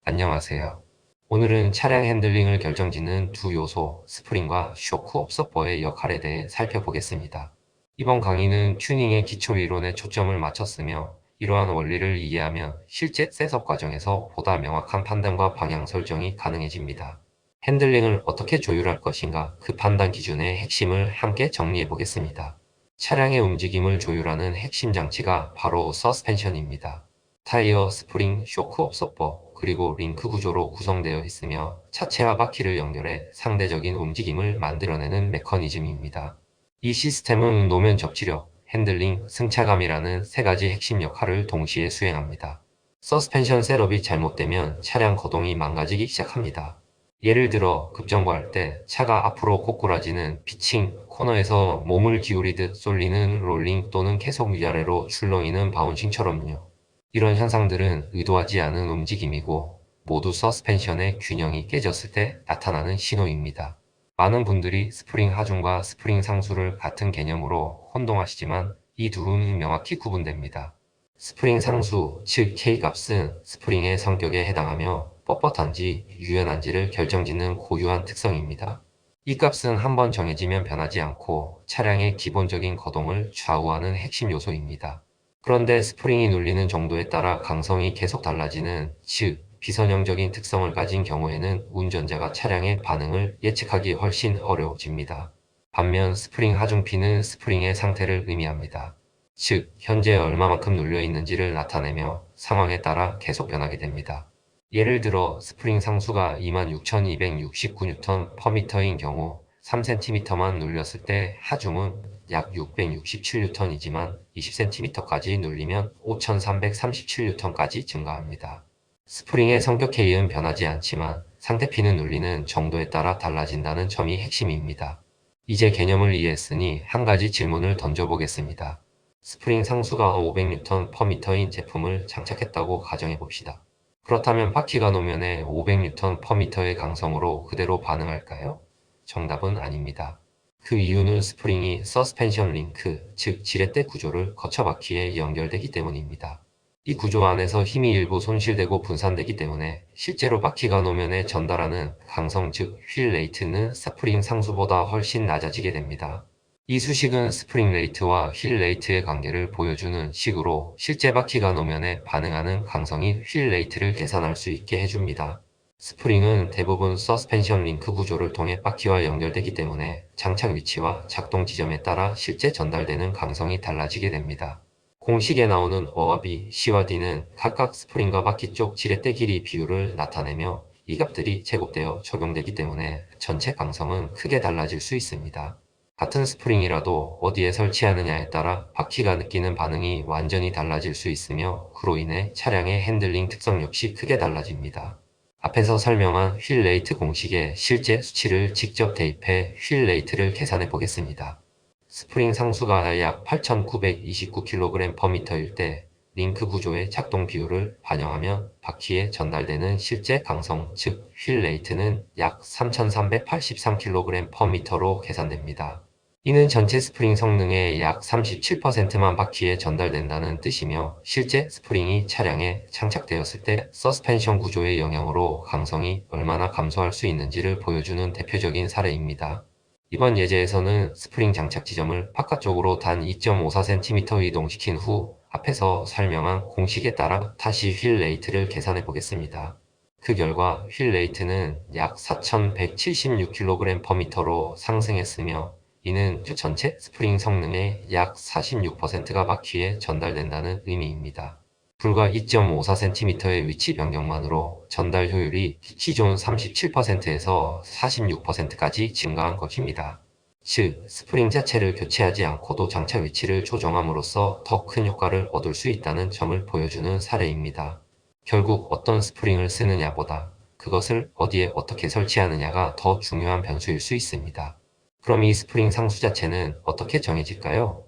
안녕하세요. 오늘은 차량 핸들링을 결정짓는 두 요소, 스프링과 쇼크 옵서버의 역할에 대해 살펴보겠습니다. 이번 강의는 튜닝의 기초 이론에 초점을 맞췄으며, 이러한 원리를 이해하면 실제 셋업 과정에서 보다 명확한 판단과 방향 설정이 가능해집니다. 핸들링을 어떻게 조율할 것인가, 그 판단 기준의 핵심을 함께 정리해 보겠습니다. 차량의 움직임을 조율하는 핵심 장치가 바로 서스펜션입니다. 타이어, 스프링, 쇼크 옵서버, 그리고 링크 구조로 구성되어 있으며 차체와 바퀴를 연결해 상대적인 움직임을 만들어내는 메커니즘입니다. 이 시스템은 노면 접지력, 핸들링, 승차감이라는 세 가지 핵심 역할을 동시에 수행합니다. 서스펜션 셋업이 잘못되면 차량 거동이 망가지기 시작합니다. 예를 들어 급정거할 때 차가 앞으로 고꾸라지는 피칭, 코너에서 몸을 기울이듯 쏠리는 롤링 또는 계속 위아래로 출렁이는 바운싱처럼요. 이런 현상들은 의도하지 않은 움직임이고 모두 서스펜션의 균형이 깨졌을 때 나타나는 신호입니다. 많은 분들이 스프링 하중과 스프링 상수를 같은 개념으로 혼동하시지만 이 둘은 명확히 구분됩니다. 스프링 상수, 즉 K값은 스프링의 성격에 해당하며 뻣뻣한지 유연한지를 결정짓는 고유한 특성입니다. 이 값은 한번 정해지면 변하지 않고 차량의 기본적인 거동을 좌우하는 핵심 요소입니다. 그런데 스프링이 눌리는 정도에 따라 강성이 계속 달라지는, 즉 비선형적인 특성을 가진 경우에는 운전자가 차량의 반응을 예측하기 훨씬 어려워집니다. 반면 스프링 하중피는 스프링의 상태를 의미합니다. 즉 현재 얼마만큼 눌려 있는지를 나타내며 상황에 따라 계속 변하게 됩니다. 예를 들어 스프링 상수가 26,269Nm/m인 경우 3cm만 눌렸을 때 하중은 약 667N이지만 20cm까지 눌리면 5,337N까지 증가합니다. 스프링의 성격 K는 변하지 않지만 상대피는 눌리는 정도에 따라 달라진다는 점이 핵심입니다. 이제 개념을 이해했으니 한 가지 질문을 던져보겠습니다. 스프링 상수가 500Nm/m인 제품을 장착했다고 가정해 봅시다. 그렇다면 바퀴가 노면에 500Nm/m의 강성으로 그대로 반응할까요? 정답은 아닙니다. 그 이유는 스프링이 서스펜션 링크, 즉 지렛대 구조를 거쳐 바퀴에 연결되기 때문입니다. 이 구조 안에서 힘이 일부 손실되고 분산되기 때문에 실제로 바퀴가 노면에 전달하는 강성, 즉 휠 레이트는 스프링 상수보다 훨씬 낮아지게 됩니다. 이 수식은 스프링 레이트와 휠 레이트의 관계를 보여주는 식으로 실제 바퀴가 노면에 반응하는 강성인 휠 레이트를 계산할 수 있게 해줍니다. 스프링은 대부분 서스펜션 링크 구조를 통해 바퀴와 연결되기 때문에 장착 위치와 작동 지점에 따라 실제 전달되는 강성이 달라지게 됩니다. 공식에 나오는 O와 B, C와 D는 각각 스프링과 바퀴 쪽 지렛대 길이 비율을 나타내며 이 값들이 제곱되어 적용되기 때문에 전체 강성은 크게 달라질 수 있습니다. 같은 스프링이라도 어디에 설치하느냐에 따라 바퀴가 느끼는 반응이 완전히 달라질 수 있으며 그로 인해 차량의 핸들링 특성 역시 크게 달라집니다. 앞에서 설명한 휠 레이트 공식에 실제 수치를 직접 대입해 휠 레이트를 계산해 보겠습니다. 스프링 상수가 약 8,929kg/m일 때 링크 구조의 작동 비율을 반영하면 바퀴에 전달되는 실제 강성, 즉 휠 레이트는 약 3,383kg/m로 계산됩니다. 이는 전체 스프링 성능의 약 37%만 바퀴에 전달된다는 뜻이며 실제 스프링이 차량에 장착되었을 때 서스펜션 구조의 영향으로 강성이 얼마나 감소할 수 있는지를 보여주는 대표적인 사례입니다. 이번 예제에서는 스프링 장착 지점을 바깥쪽으로 단 2.54cm 이동시킨 후 앞에서 설명한 공식에 따라 다시 휠 레이트를 계산해 보겠습니다. 그 결과 휠 레이트는 약 4,176kg/m로 상승했으며 이는 전체 스프링 성능의 약 46%가 바퀴에 전달된다는 의미입니다. 불과 2.54cm의 위치 변경만으로 전달 효율이 기존 37%에서 46%까지 증가한 것입니다. 즉, 스프링 자체를 교체하지 않고도 장착 위치를 조정함으로써 더 큰 효과를 얻을 수 있다는 점을 보여주는 사례입니다. 결국 어떤 스프링을 쓰느냐보다 그것을 어디에 어떻게 설치하느냐가 더 중요한 변수일 수 있습니다. 그럼 이 스프링 상수 자체는 어떻게 정해질까요?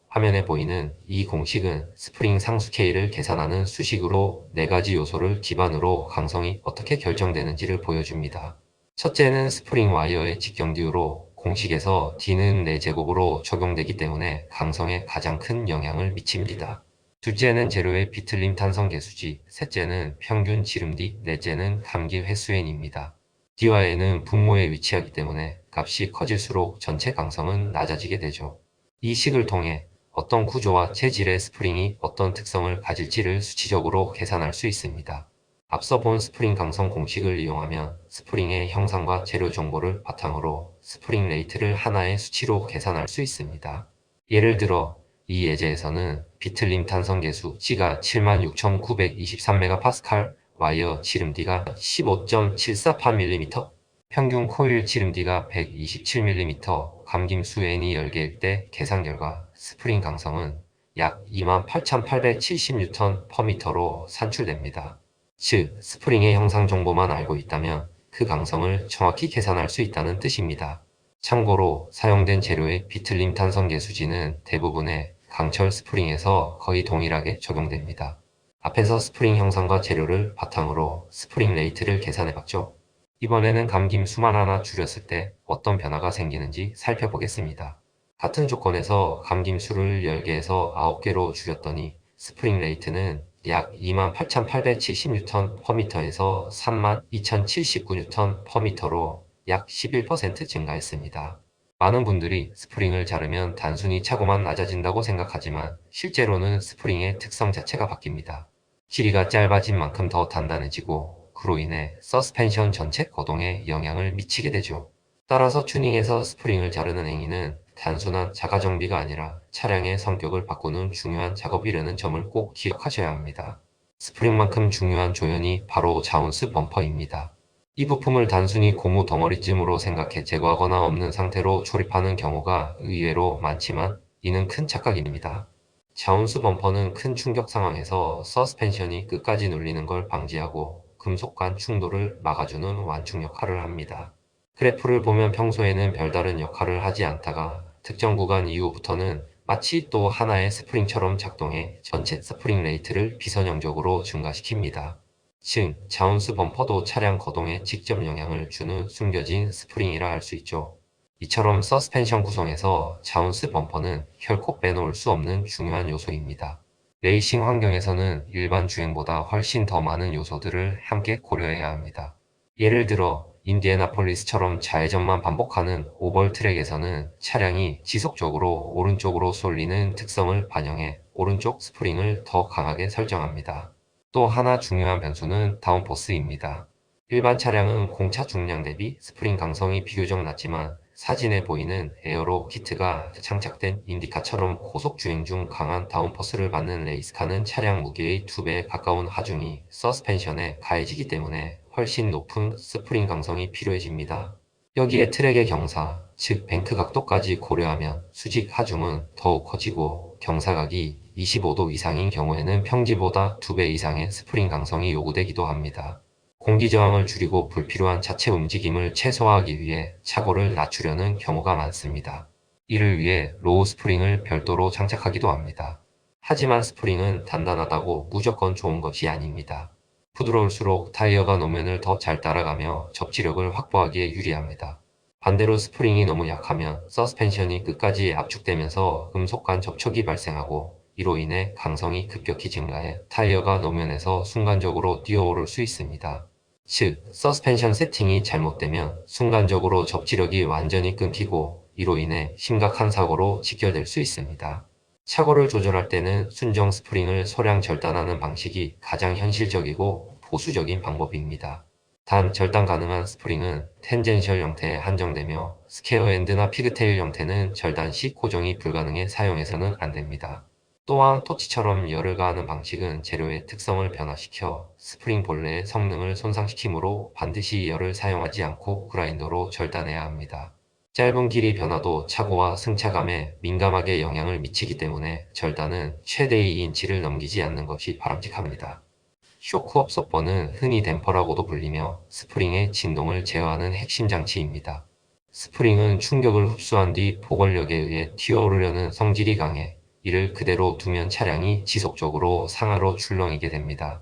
화면에 보이는 이 공식은 스프링 상수 K를 계산하는 수식으로 네 가지 요소를 기반으로 강성이 어떻게 결정되는지를 보여줍니다. 첫째는 스프링 와이어의 직경디우로 공식에서 D는 4제곱으로 적용되기 때문에 강성에 가장 큰 영향을 미칩니다. 둘째는 재료의 비틀림 탄성 계수지, 셋째는 평균 지름디, 넷째는 감기 횟수N입니다. D와 N은 분모에 위치하기 때문에 값이 커질수록 전체 강성은 낮아지게 되죠. 이 식을 통해 어떤 구조와 체질의 스프링이 어떤 특성을 가질지를 수치적으로 계산할 수 있습니다. 앞서 본 스프링 강성 공식을 이용하면 스프링의 형상과 재료 정보를 바탕으로 스프링 레이트를 하나의 수치로 계산할 수 있습니다. 예를 들어 이 예제에서는 비틀림 탄성 계수 G가 76,923MPa, 와이어 지름디가 15.748mm, 평균 코일 지름디가 127mm, 감김수 N이 10개일 때 계산 결과 스프링 강성은 약 28,870Nm/m로 산출됩니다. 즉, 스프링의 형상 정보만 알고 있다면 그 강성을 정확히 계산할 수 있다는 뜻입니다. 참고로 사용된 재료의 비틀림 탄성 계수지는 대부분의 강철 스프링에서 거의 동일하게 적용됩니다. 앞에서 스프링 형상과 재료를 바탕으로 스프링 레이트를 계산해봤죠. 이번에는 감김 수만 하나 줄였을 때 어떤 변화가 생기는지 살펴보겠습니다. 같은 조건에서 감김 수를 10개에서 9개로 줄였더니 스프링 레이트는 약 28,870Nm/m에서 32,079Nm/m로 약 11% 증가했습니다. 많은 분들이 스프링을 자르면 단순히 차고만 낮아진다고 생각하지만 실제로는 스프링의 특성 자체가 바뀝니다. 길이가 짧아진 만큼 더 단단해지고 그로 인해 서스펜션 전체 거동에 영향을 미치게 되죠. 따라서 튜닝에서 스프링을 자르는 행위는 단순한 자가 정비가 아니라 차량의 성격을 바꾸는 중요한 작업이라는 점을 꼭 기억하셔야 합니다. 스프링만큼 중요한 조연이 바로 자운스 범퍼입니다. 이 부품을 단순히 고무 덩어리쯤으로 생각해 제거하거나 없는 상태로 조립하는 경우가 의외로 많지만 이는 큰 착각입니다. 자운스 범퍼는 큰 충격 상황에서 서스펜션이 끝까지 눌리는 걸 방지하고 금속 간 충돌을 막아주는 완충 역할을 합니다. 그래프를 보면 평소에는 별다른 역할을 하지 않다가 특정 구간 이후부터는 마치 또 하나의 스프링처럼 작동해 전체 스프링 레이트를 비선형적으로 증가시킵니다. 즉, 자운스 범퍼도 차량 거동에 직접 영향을 주는 숨겨진 스프링이라 할 수 있죠. 이처럼 서스펜션 구성에서 자운스 범퍼는 결코 빼놓을 수 없는 중요한 요소입니다. 레이싱 환경에서는 일반 주행보다 훨씬 더 많은 요소들을 함께 고려해야 합니다. 예를 들어 인디애나폴리스처럼 좌회전만 반복하는 오벌 트랙에서는 차량이 지속적으로 오른쪽으로 쏠리는 특성을 반영해 오른쪽 스프링을 더 강하게 설정합니다. 또 하나 중요한 변수는 다운포스입니다. 일반 차량은 공차 중량 대비 스프링 강성이 비교적 낮지만 사진에 보이는 에어로 키트가 장착된 인디카처럼 고속 주행 중 강한 다운포스를 받는 레이스카는 차량 무게의 2배에 가까운 하중이 서스펜션에 가해지기 때문에 훨씬 높은 스프링 강성이 필요해집니다. 여기에 트랙의 경사, 즉 뱅크 각도까지 고려하면 수직 하중은 더욱 커지고 경사각이 25도 이상인 경우에는 평지보다 2배 이상의 스프링 강성이 요구되기도 합니다. 공기 저항을 줄이고 불필요한 자체 움직임을 최소화하기 위해 차고를 낮추려는 경우가 많습니다. 이를 위해 로우 스프링을 별도로 장착하기도 합니다. 하지만 스프링은 단단하다고 무조건 좋은 것이 아닙니다. 부드러울수록 타이어가 노면을 더 잘 따라가며 접지력을 확보하기에 유리합니다. 반대로 스프링이 너무 약하면 서스펜션이 끝까지 압축되면서 금속 간 접촉이 발생하고 이로 인해 강성이 급격히 증가해 타이어가 노면에서 순간적으로 뛰어오를 수 있습니다. 즉, 서스펜션 세팅이 잘못되면 순간적으로 접지력이 완전히 끊기고 이로 인해 심각한 사고로 직결될 수 있습니다. 차고를 조절할 때는 순정 스프링을 소량 절단하는 방식이 가장 현실적이고 보수적인 방법입니다. 단, 절단 가능한 스프링은 텐젠셜 형태에 한정되며 스퀘어엔드나 피그테일 형태는 절단 시 고정이 불가능해 사용해서는 안 됩니다. 또한 토치처럼 열을 가하는 방식은 재료의 특성을 변화시켜 스프링 본래의 성능을 손상시키므로 반드시 열을 사용하지 않고 그라인더로 절단해야 합니다. 짧은 길이 변화도 차고와 승차감에 민감하게 영향을 미치기 때문에 절단은 최대 2인치를 넘기지 않는 것이 바람직합니다. 쇼크 업소퍼는 흔히 댐퍼라고도 불리며 스프링의 진동을 제어하는 핵심 장치입니다. 스프링은 충격을 흡수한 뒤 포골력에 의해 튀어오르려는 성질이 강해 이를 그대로 두면 차량이 지속적으로 상하로 출렁이게 됩니다.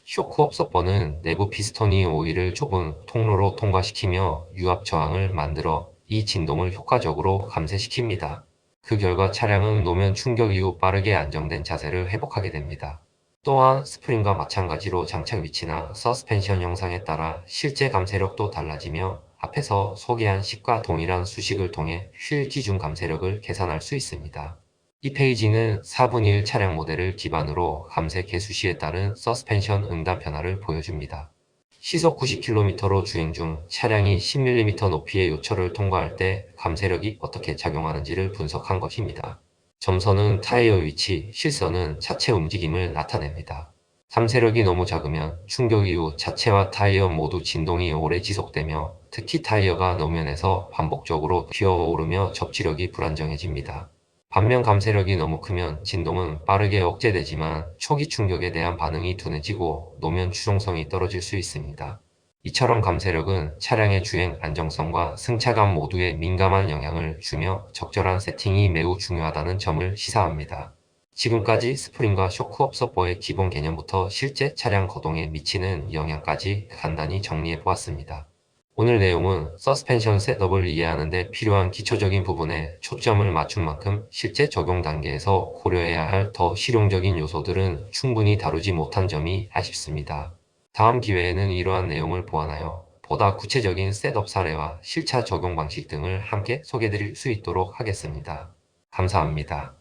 쇼크 업소퍼는 내부 피스톤이 오일을 좁은 통로로 통과시키며 유압 저항을 만들어 이 진동을 효과적으로 감쇄시킵니다. 그 결과 차량은 노면 충격 이후 빠르게 안정된 자세를 회복하게 됩니다. 또한 스프링과 마찬가지로 장착 위치나 서스펜션 형상에 따라 실제 감세력도 달라지며 앞에서 소개한 식과 동일한 수식을 통해 휠 기준 감세력을 계산할 수 있습니다. 이 페이지는 4분의 1 차량 모델을 기반으로 감세 개수시에 따른 서스펜션 응답 변화를 보여줍니다. 시속 90km로 주행 중 차량이 10mm 높이의 요철을 통과할 때 감세력이 어떻게 작용하는지를 분석한 것입니다. 점선은 타이어 위치, 실선은 차체 움직임을 나타냅니다. 감세력이 너무 작으면 충격 이후 차체와 타이어 모두 진동이 오래 지속되며 특히 타이어가 노면에서 반복적으로 휘어오르며 접지력이 불안정해집니다. 반면 감세력이 너무 크면 진동은 빠르게 억제되지만 초기 충격에 대한 반응이 둔해지고 노면 추종성이 떨어질 수 있습니다. 이처럼 감세력은 차량의 주행 안정성과 승차감 모두에 민감한 영향을 주며 적절한 세팅이 매우 중요하다는 점을 시사합니다. 지금까지 스프링과 쇼크 업서버의 기본 개념부터 실제 차량 거동에 미치는 영향까지 간단히 정리해 보았습니다. 오늘 내용은 서스펜션 셋업을 이해하는 데 필요한 기초적인 부분에 초점을 맞춘 만큼 실제 적용 단계에서 고려해야 할 더 실용적인 요소들은 충분히 다루지 못한 점이 아쉽습니다. 다음 기회에는 이러한 내용을 보완하여 보다 구체적인 셋업 사례와 실차 적용 방식 등을 함께 소개드릴 수 있도록 하겠습니다. 감사합니다.